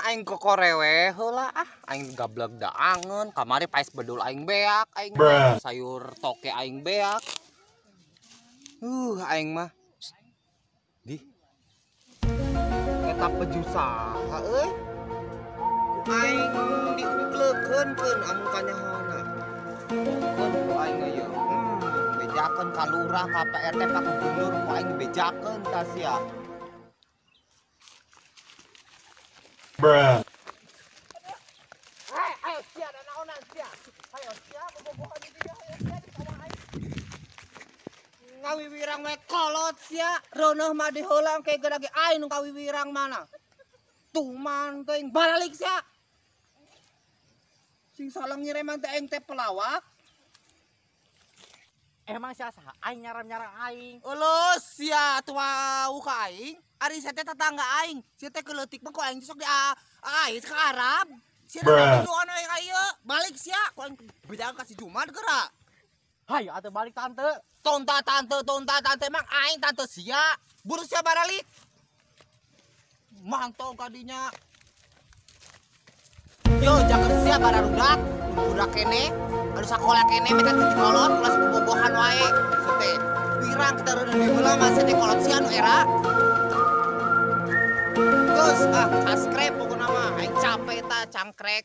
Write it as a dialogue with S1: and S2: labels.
S1: aing kokorewe heula aing gableg daangeun kamari paes bedul aing beak aing sayur toke aing beak. Aing mah di eta pejusaha euy. Aing diukleukeun amun kanyahoana. Keun ku aing ieu. Bejakeun ka lurah ka PRT ka gubernur ku aing bejakeun ta sia. Ayo sia da naonan sia. Ayo sia bobogohan di dieu ayo sia di sawah aing. Ngawiwirang we kolot sia. Reuneuh mah diheulang ke geura ge aing nu kawiwirang mana. Tuh man teuing balik sia. Sing salah ngiremang teh aing teh pelawak.
S2: Emang sia saha aing nyaram-nyaram aing.
S1: Euleus sia tua ka aing. Ari sia teh tetangga aing. Sia teh keleutik mah ku aing sok di aing ka Arab. Sia teh duduan we ka ieu. Balik sia ku aing bejakeun ka si Jumat geura.
S2: Hayu atuh balik tante.
S1: Tonta tante emang aing tante sia. Buru sia baralik. Mantau kadinya. Yo jaker sia bararudak. Budak kene anu sakola kene meta teu kolot ulah bobogohan wae. Sote pirang kita reuneuh di heula mah teh kolot sia anu era. Terus subscribe pokona mah aing capek ta cangkrek.